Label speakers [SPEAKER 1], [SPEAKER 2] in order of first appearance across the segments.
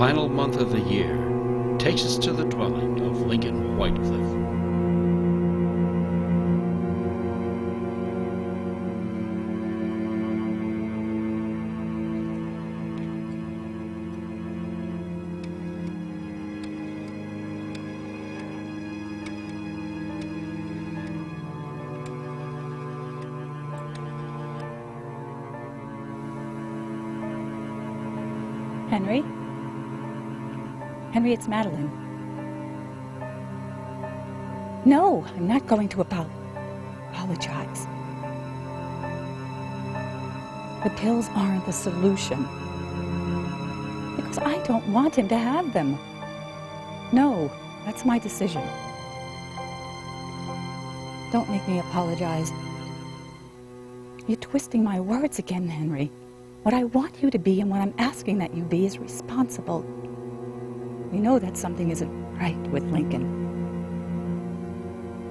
[SPEAKER 1] final month of the year takes us to the dwelling of Lincoln Whitecliffe.
[SPEAKER 2] Henry? Henry, it's Madeleine. No, I'm not going to apologize. The pills aren't the solution. Because I don't want him to have them. No, that's my decision. Don't make me apologize. You're twisting my words again, Henry. What I want you to be and what I'm asking that you be is responsible. We know that something isn't right with Lincoln.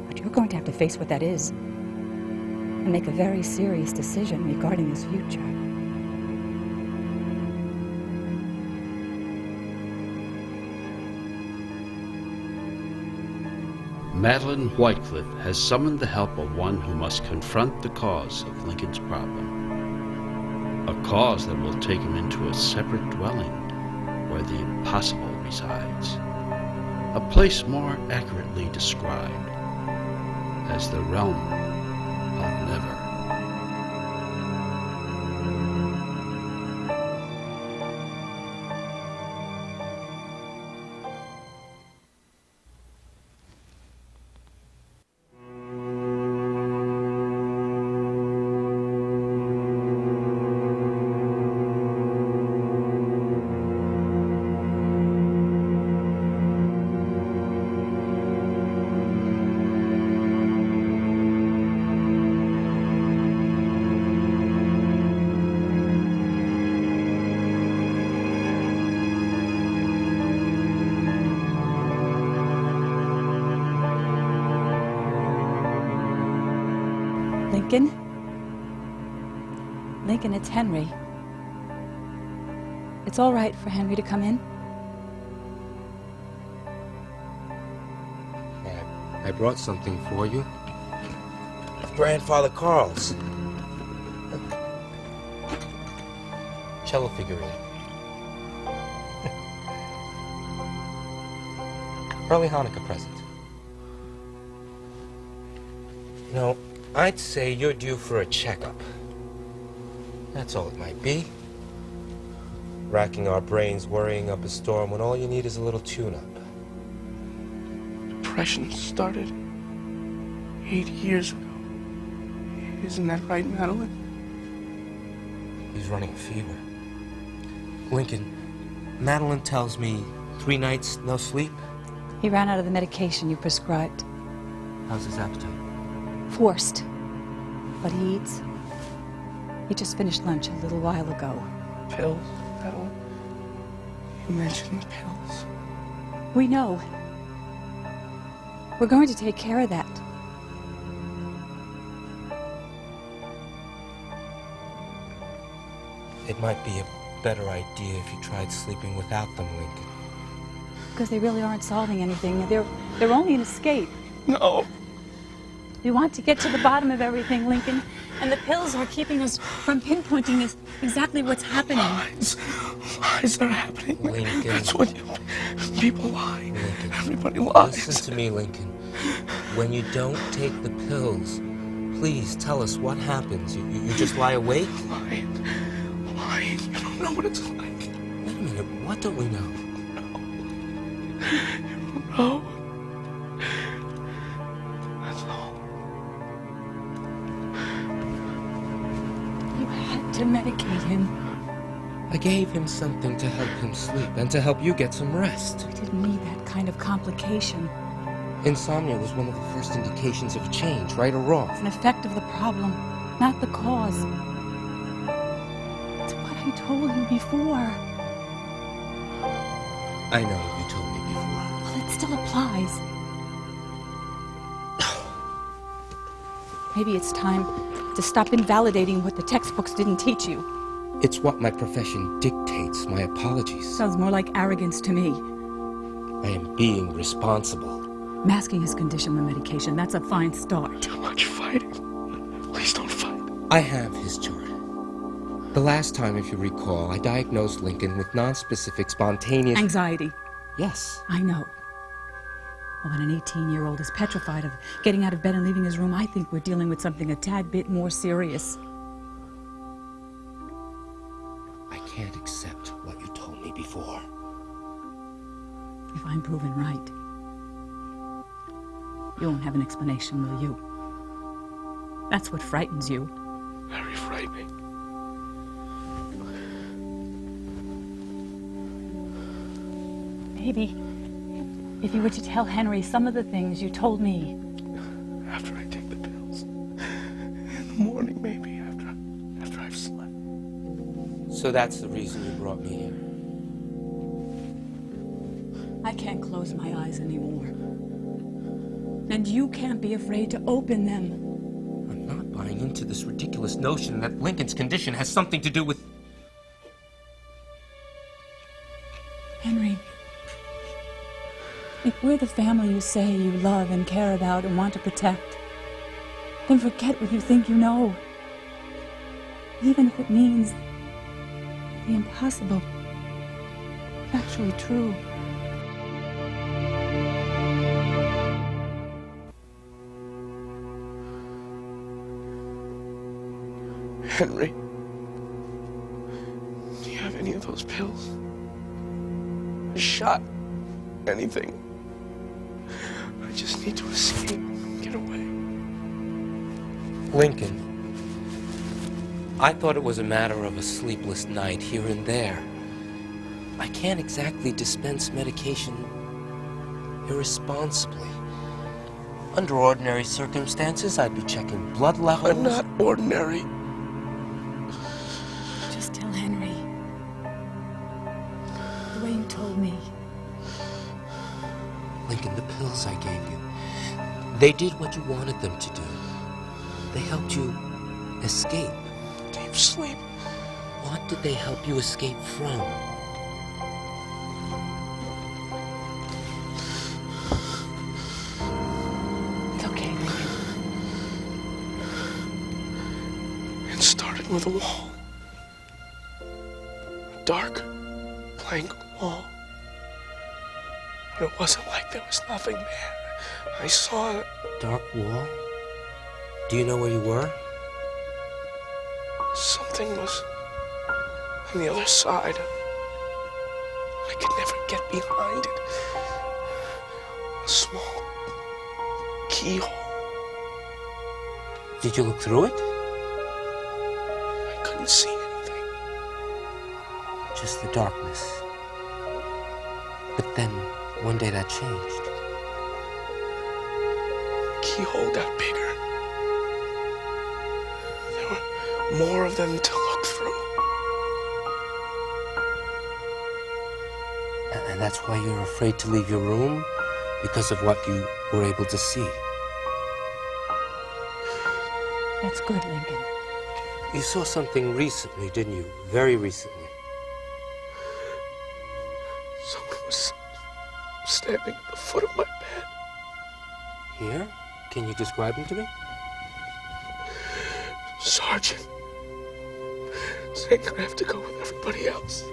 [SPEAKER 2] But you're going to have to face what that is and make a very serious decision regarding his future.
[SPEAKER 1] Madeleine Whitecliffe has summoned the help of one who must confront the cause of Lincoln's problem. A cause that will take him into a separate dwelling where the impossible resides. A place more accurately described as the realm of never.
[SPEAKER 2] Lincoln, it's Henry. It's all right for Henry to come in?
[SPEAKER 3] I brought something for you. Grandfather Carl's. Cello figurine. Early Hanukkah present. You know, I'd say you're due for a checkup. That's all it might be. Racking our brains, worrying up a storm when all you need is a little tune-up.
[SPEAKER 4] Depression started 8 years ago. Isn't that right, Madeleine?
[SPEAKER 3] He's running a fever. Lincoln, Madeleine tells me 3 nights, no sleep.
[SPEAKER 2] He ran out of the medication you prescribed.
[SPEAKER 3] How's his appetite?
[SPEAKER 2] Forced. But he eats. He just finished lunch a little while ago.
[SPEAKER 4] Pills, Madeleine? You mentioned pills.
[SPEAKER 2] We know. We're going to take care of that.
[SPEAKER 3] It might be a better idea if you tried sleeping without them, Lincoln.
[SPEAKER 2] Because they really aren't solving anything. They're only an escape.
[SPEAKER 4] No.
[SPEAKER 2] We want to get to the bottom of everything, Lincoln. And the pills are keeping us from pinpointing exactly what's happening.
[SPEAKER 4] Lies are happening.
[SPEAKER 3] Lincoln.
[SPEAKER 4] That's what people lie.
[SPEAKER 3] Lincoln.
[SPEAKER 4] Everybody lies.
[SPEAKER 3] Listen to me, Lincoln. When you don't take the pills, please tell us what happens. You just lie awake?
[SPEAKER 4] Lying. You don't know what it's like.
[SPEAKER 3] Wait a minute. What don't we know?
[SPEAKER 4] You don't know. That's all.
[SPEAKER 2] You had to medicate him.
[SPEAKER 3] I gave him something to help him sleep and to help you get some rest.
[SPEAKER 2] I didn't need that kind of complication.
[SPEAKER 3] Insomnia was one of the first indications of change, right or wrong.
[SPEAKER 2] It's an effect of the problem, not the cause. It's what I told you before.
[SPEAKER 3] I know you told me before.
[SPEAKER 2] Well, it still applies. Maybe it's time to stop invalidating what the textbooks didn't teach you.
[SPEAKER 3] It's what my profession dictates. My apologies.
[SPEAKER 2] Sounds more like arrogance to me.
[SPEAKER 3] I am being responsible.
[SPEAKER 2] Masking his condition with medication, that's a fine start.
[SPEAKER 4] Too much fighting. Please don't fight.
[SPEAKER 3] I have his chart. The last time, if you recall, I diagnosed Lincoln with non-specific spontaneous...
[SPEAKER 2] Anxiety.
[SPEAKER 3] Yes.
[SPEAKER 2] I know. Well, when an 18-year-old is petrified of getting out of bed and leaving his room, I think we're dealing with something a tad bit more serious.
[SPEAKER 3] I can't accept what you told me before.
[SPEAKER 2] If I'm proven right, you won't have an explanation, will you? That's what frightens you.
[SPEAKER 4] Very frightening.
[SPEAKER 2] Maybe if you were to tell Henry some of the things you told me.
[SPEAKER 4] After I take the pills. In the morning, maybe, after I've slept.
[SPEAKER 3] So that's the reason you brought me here?
[SPEAKER 2] I can't close my eyes anymore. And you can't be afraid to open them.
[SPEAKER 3] I'm not buying into this ridiculous notion that Lincoln's condition has something to do with...
[SPEAKER 2] Henry, if we're the family you say you love and care about and want to protect, then forget what you think you know. Even if it means the impossible is actually true.
[SPEAKER 4] Henry, do you have any of those pills? A shot? Anything? I just need to escape and get away.
[SPEAKER 3] Lincoln, I thought it was a matter of a sleepless night here and there. I can't exactly dispense medication irresponsibly. Under ordinary circumstances, I'd be checking blood levels.
[SPEAKER 4] I'm not ordinary.
[SPEAKER 2] Just tell Henry the way you told me.
[SPEAKER 3] Lincoln, the pills I gave you, they did what you wanted them to do. They helped you escape.
[SPEAKER 4] Deep sleep.
[SPEAKER 3] What did they help you escape from?
[SPEAKER 2] It's okay, Lincoln.
[SPEAKER 4] It started with a wall. A dark, blank wall. But it wasn't like there was nothing there. I saw it.
[SPEAKER 3] Dark wall? Do you know where you were?
[SPEAKER 4] Something was on the other side. I could never get behind it. A small keyhole.
[SPEAKER 3] Did you look through it?
[SPEAKER 4] I couldn't see anything.
[SPEAKER 3] Just the darkness. But then, one day that changed.
[SPEAKER 4] The keyhole got bigger. There were more of them to look through.
[SPEAKER 3] And that's why you're afraid to leave your room? Because of what you were able to see?
[SPEAKER 2] That's good, Lincoln.
[SPEAKER 3] You saw something recently, didn't you? Very recently.
[SPEAKER 4] Someone was standing at the foot of my bed.
[SPEAKER 3] Here? Can you describe him to me?
[SPEAKER 4] Sargent. Saying I have to go with everybody else.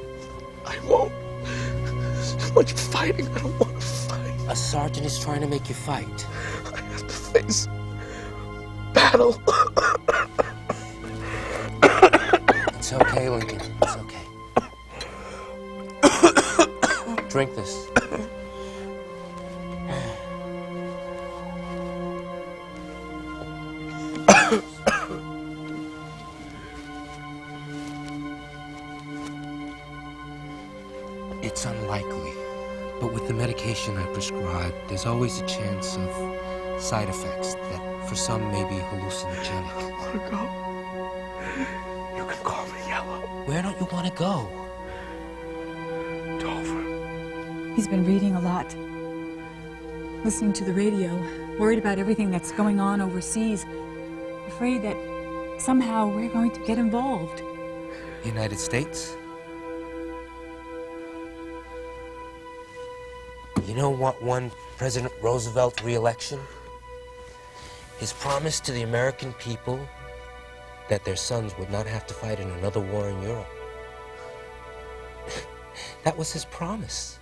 [SPEAKER 4] I won't. There's too much fighting. I don't want to fight.
[SPEAKER 3] A sergeant is trying to make you fight.
[SPEAKER 4] I have to face battle.
[SPEAKER 3] It's okay, Lincoln. It's okay. Drink this. It's unlikely, but with the medication I prescribed, there's always a chance of side effects that for some may be hallucinogenic.
[SPEAKER 4] I want to go. You can call me Yellow.
[SPEAKER 3] Where don't you want to go?
[SPEAKER 4] Dover.
[SPEAKER 2] He's been reading a lot, listening to the radio, worried about everything that's going on overseas, afraid that somehow we're going to get involved.
[SPEAKER 3] United States. You know what won President Roosevelt re-election? His promise to the American people that their sons would not have to fight in another war in Europe. That was his promise.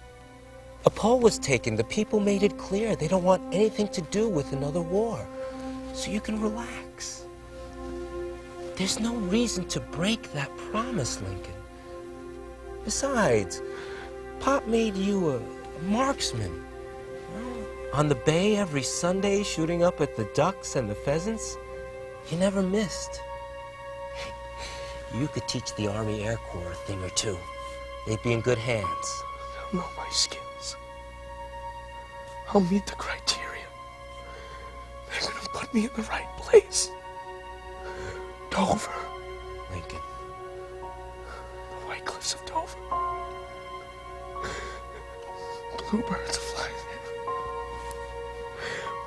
[SPEAKER 3] A poll was taken. The people made it clear they don't want anything to do with another war. So you can relax. There's no reason to break that promise, Lincoln. Besides, Pop made you a marksman. On the bay every Sunday, shooting up at the ducks and the pheasants. You never missed. You could teach the Army Air Corps a thing or two. They'd be in good hands.
[SPEAKER 4] They'll know my skills. I'll meet the criteria. They're gonna put me in the right place. Dover.
[SPEAKER 3] Lincoln.
[SPEAKER 4] The Whitecliffes of Dover. Bluebirds fly there.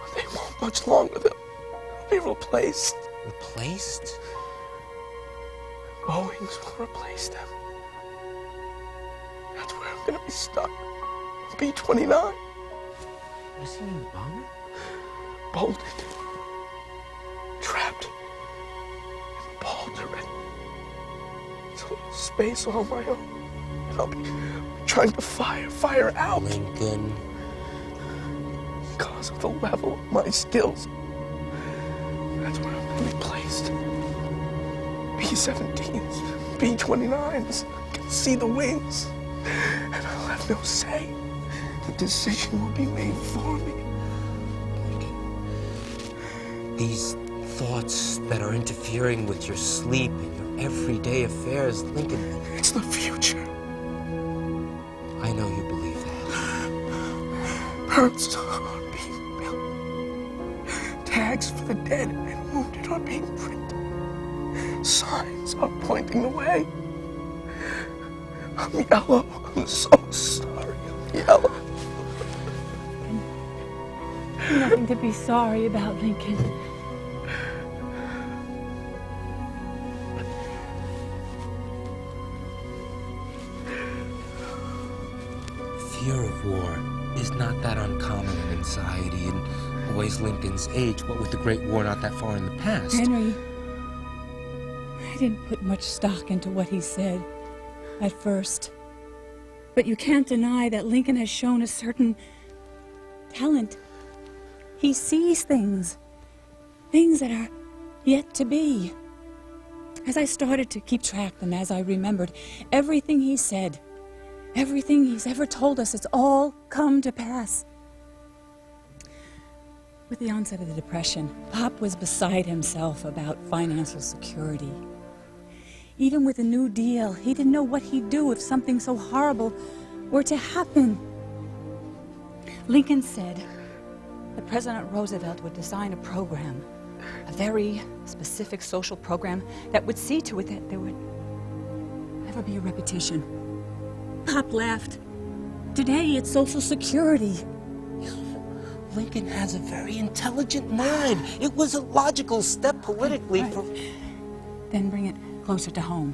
[SPEAKER 4] But they won't much longer. They'll be replaced.
[SPEAKER 3] Replaced?
[SPEAKER 4] Boeings will replace them. That's where I'm gonna be stuck. B-29.
[SPEAKER 3] What does he mean, bomber?
[SPEAKER 4] Bolted. Trapped. In the ball turret. It's a little space all my own. And I'll be trying to fire out.
[SPEAKER 3] Lincoln.
[SPEAKER 4] Because of the level of my skills. That's where I'm gonna be placed. B-17s, B-29s. I can see the wings. And I'll have no say. The decision will be made for me.
[SPEAKER 3] These thoughts that are interfering with your sleep and your everyday affairs, Lincoln.
[SPEAKER 4] It's the future.
[SPEAKER 3] I know you believe that.
[SPEAKER 4] Birds are being built. Tags for the dead and wounded are being printed. Signs are pointing the way. I'm yellow. I'm so sorry. I'm yellow.
[SPEAKER 2] Nothing to be sorry about, Lincoln.
[SPEAKER 3] Fear of war is not that uncommon in society in boys Lincoln's age, what with the Great War not that far in the past.
[SPEAKER 2] Henry, I didn't put much stock into what he said at first. But you can't deny that Lincoln has shown a certain talent. He sees things that are yet to be. As I started to keep track and as I remembered, everything he said, everything he's ever told us, it's all come to pass. With the onset of the Depression, Pop was beside himself about financial security. Even with the New Deal, he didn't know what he'd do if something so horrible were to happen. Lincoln said that President Roosevelt would design a program, a very specific social program that would see to it that there would never be a repetition. Pop laughed. Today it's Social Security.
[SPEAKER 3] Lincoln has a very intelligent mind. It was a logical step politically
[SPEAKER 2] Right.
[SPEAKER 3] for...
[SPEAKER 2] Then bring it closer to home.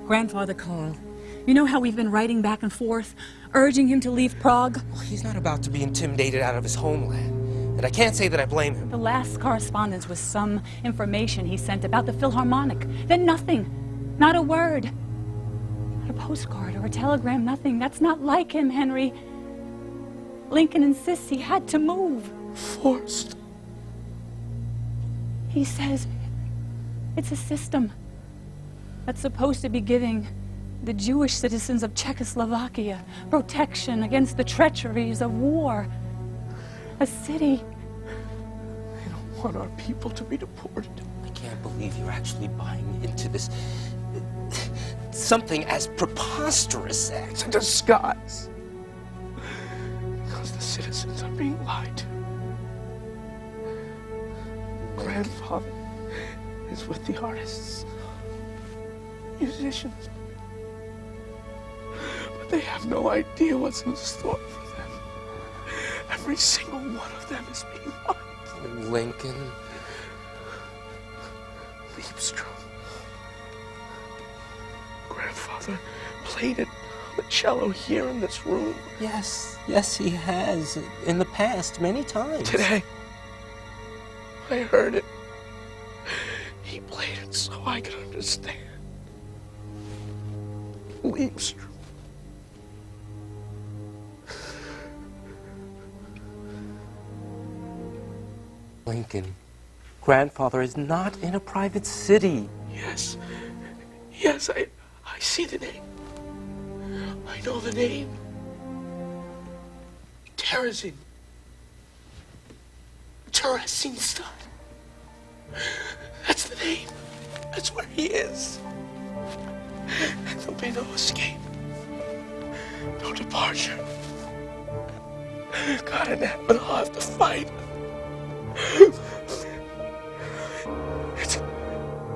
[SPEAKER 2] Grandfather Carl. You know how we've been writing back and forth, urging him to leave Prague?
[SPEAKER 3] Well, he's not about to be intimidated out of his homeland. And I can't say that I blame him.
[SPEAKER 2] The last correspondence was some information he sent about the Philharmonic. Then nothing. Not a word. Not a postcard or a telegram, nothing. That's not like him, Henry. Lincoln insists he had to move.
[SPEAKER 4] Forced.
[SPEAKER 2] He says it's a system that's supposed to be giving the Jewish citizens of Czechoslovakia protection against the treacheries of war. A city.
[SPEAKER 4] They don't want our people to be deported.
[SPEAKER 3] I can't believe you're actually buying into this... something as preposterous as...
[SPEAKER 4] It's a disguise. Because the citizens are being lied to. Grandfather is with the artists, musicians. But they have no idea what's in store for them. Every single one of them is being lied.
[SPEAKER 3] Lincoln.
[SPEAKER 4] Liebstrom. played it on the cello here in this room.
[SPEAKER 3] Yes, yes, he has. In the past, many times.
[SPEAKER 4] Today, I heard it. He played it so I could understand. Liebstrom.
[SPEAKER 3] Lincoln, grandfather is not in a private city.
[SPEAKER 4] Yes. Yes, I see the name. I know the name. Terezin. Terezinstein. That's the name. That's where he is. And there'll be no escape. No departure. God and Edmund will have to fight. It's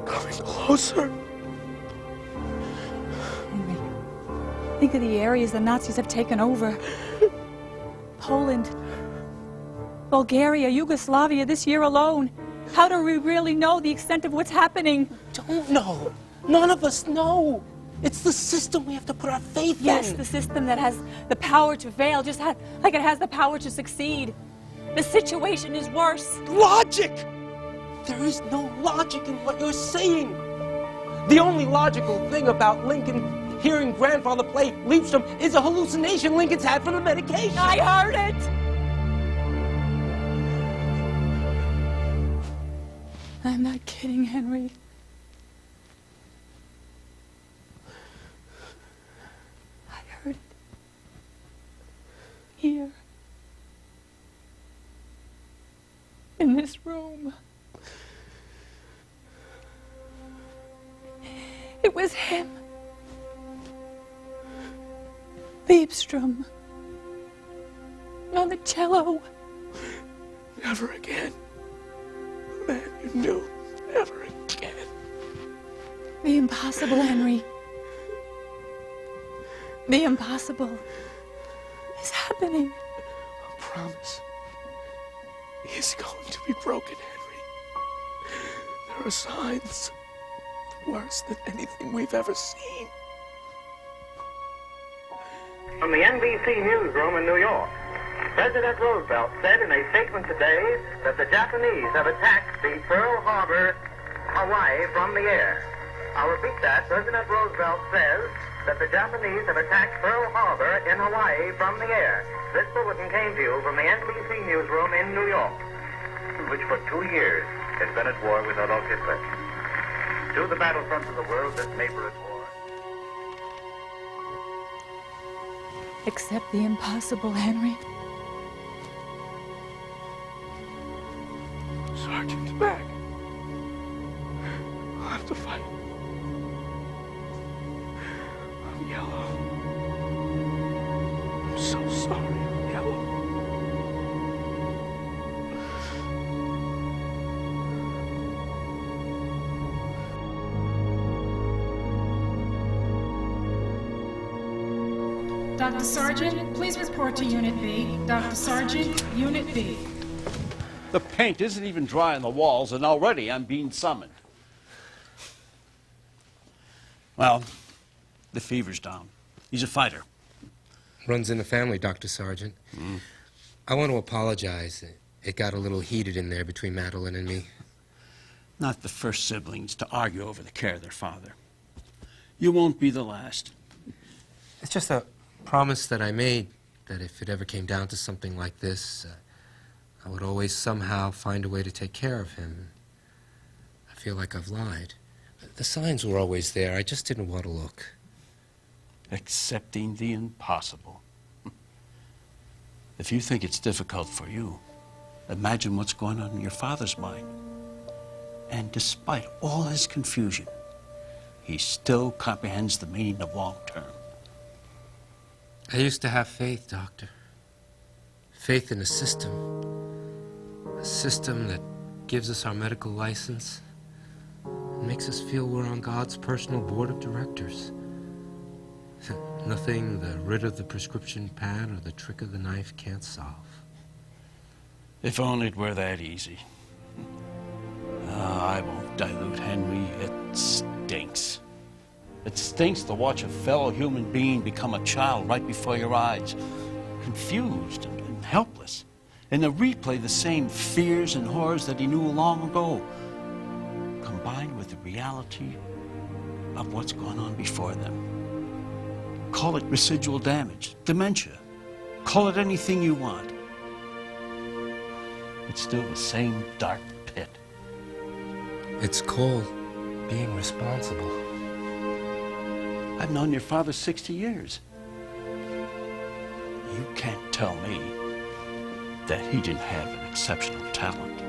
[SPEAKER 4] coming closer.
[SPEAKER 2] Henry, think of the areas the Nazis have taken over. Poland, Bulgaria, Yugoslavia this year alone. How do we really know the extent of what's happening?
[SPEAKER 3] Don't know. None of us know. It's the system we have to put our faith in.
[SPEAKER 2] Yes, the system that has the power to fail, just like it has the power to succeed. The situation is worse.
[SPEAKER 3] Logic! There is no logic in what you're saying. The only logical thing about Lincoln hearing grandfather play Liebstrom is a hallucination Lincoln's had from the medication.
[SPEAKER 2] I heard it! I'm not kidding, Henry. I heard it. Here. In this room. It was him. Liebstrom. On the cello.
[SPEAKER 4] Never again. The man you knew. Never again.
[SPEAKER 2] The impossible, Henry. The impossible is happening.
[SPEAKER 4] A promise is going to be broken, Henry. There are signs worse than anything we've ever seen.
[SPEAKER 5] From the NBC newsroom in New York, President Roosevelt said in a statement today that the Japanese have attacked the Pearl Harbor, Hawaii, from the air. I'll repeat that. President Roosevelt says that the Japanese have attacked Pearl Harbor in Hawaii from the air. This bulletin came to you from the NBC newsroom in New York, which for 2 years has been at war with our Whitecliffes. To the battlefronts of the world that neighbor at war.
[SPEAKER 2] Accept the impossible, Henry.
[SPEAKER 4] Sargent's back. I'll have to fight. I'm yellow. I'm so sorry I'm yellow.
[SPEAKER 6] Dr. Sargent, please report to Unit B. Dr. Sargent, Unit B.
[SPEAKER 1] The paint isn't even dry on the walls, and already I'm being summoned. Well, the fever's down. He's a fighter.
[SPEAKER 3] Runs in the family, Dr. Sargent. I want to apologize. It got a little heated in there between Madeleine and me.
[SPEAKER 1] Not the first siblings to argue over the care of their father. You won't be the last.
[SPEAKER 3] It's just a promise that I made that if it ever came down to something like this, I would always somehow find a way to take care of him. I feel like I've lied. The signs were always there. I just didn't want to look.
[SPEAKER 1] Accepting the impossible. If you think it's difficult for you, imagine what's going on in your father's mind. And despite all his confusion, he still comprehends the meaning of long term.
[SPEAKER 3] I used to have faith, Doctor. Faith in a system. A system that gives us our medical license and makes us feel we're on God's personal board of directors. Nothing the writ of the prescription pad or the trick of the knife can't solve.
[SPEAKER 1] If only it were that easy. I won't dilute Henry. It stinks. It stinks to watch a fellow human being become a child right before your eyes, confused and helpless, and to replay the same fears and horrors that he knew long ago, combined with the reality of what's going on before them. Call it residual damage, dementia, call it anything you want. It's still the same dark pit.
[SPEAKER 3] It's called being responsible.
[SPEAKER 1] I've known your father 60 years. You can't tell me that he didn't have an exceptional talent.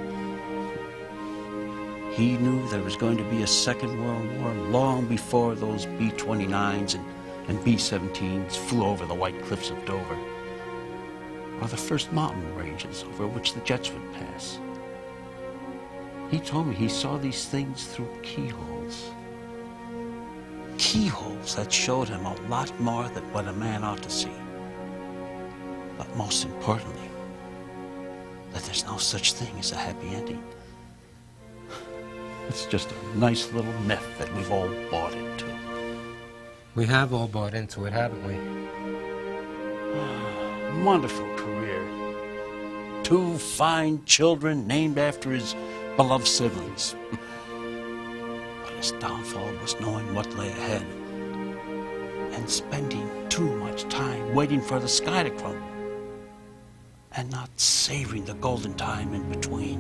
[SPEAKER 1] He knew there was going to be a Second World War long before those B-29s and B-17s flew over the Whitecliffes of Dover, or the first mountain ranges over which the jets would pass. He told me he saw these things through keyholes. Keyholes that showed him a lot more than what a man ought to see. But most importantly, that there's no such thing as a happy ending. It's just a nice little myth that we've all bought into.
[SPEAKER 3] We have all bought into it, haven't we?
[SPEAKER 1] Wonderful career. 2 fine children named after his beloved siblings. But his downfall was knowing what lay ahead and spending too much time waiting for the sky to crumble and not savoring the golden time in between.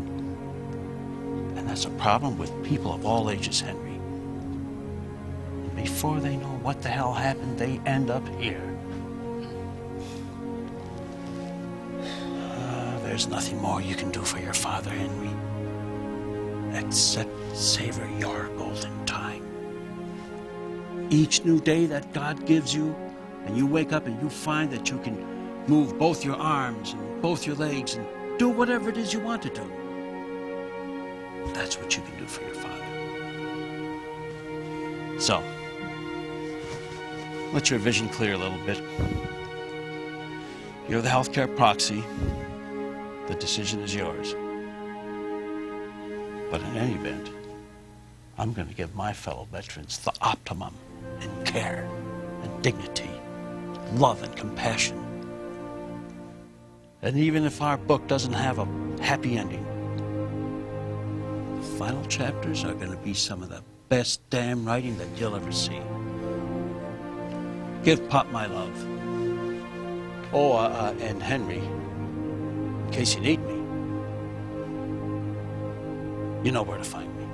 [SPEAKER 1] And that's a problem with people of all ages, Henry. And before they know what the hell happened, they end up here. There's nothing more you can do for your father, Henry, except savor your golden time. Each new day that God gives you, and you wake up and you find that you can move both your arms and both your legs and do whatever it is you want to do. That's what you can do for your father. So, let your vision clear a little bit. You're the healthcare proxy. The decision is yours. But in any event, I'm going to give my fellow veterans the optimum in care and dignity, love and compassion. And even if our book doesn't have a happy ending, the final chapters are going to be some of the best damn writing that you'll ever see. Give Pop my love. Oh, and Henry, in case you need me, you know where to find me.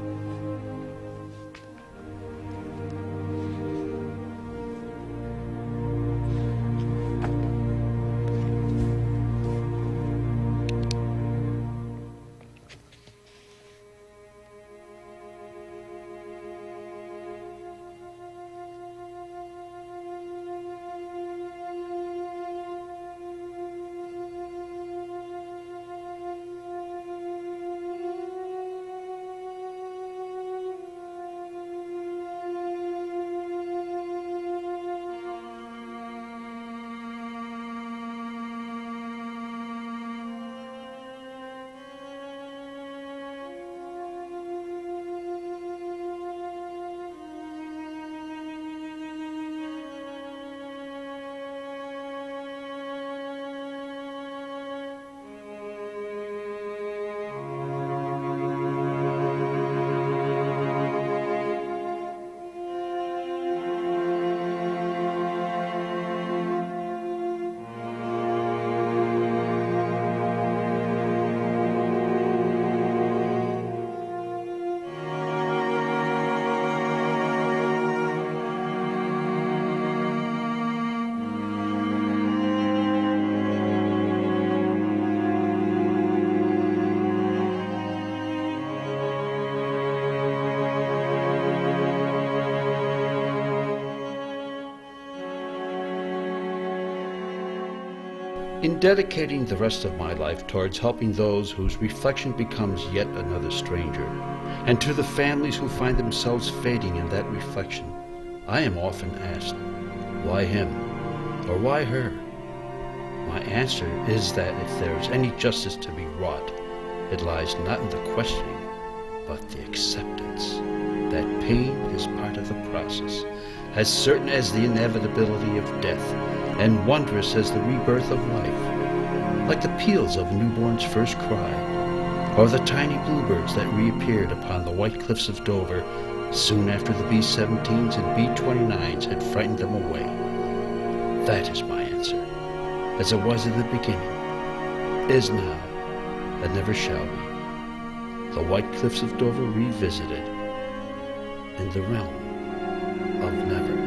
[SPEAKER 1] In dedicating the rest of my life towards helping those whose reflection becomes yet another stranger, and to the families who find themselves fading in that reflection, I am often asked, why him? Or why her? My answer is that if there is any justice to be wrought, it lies not in the questioning, but the acceptance that pain is part of the process, as certain as the inevitability of death, and wondrous as the rebirth of life, like the peals of a newborn's first cry, or the tiny bluebirds that reappeared upon the white cliffs of Dover soon after the B-17s and B-29s had frightened them away. That is my answer, as it was in the beginning, is now, and never shall be. The White Cliffs of Dover revisited in the realm of never.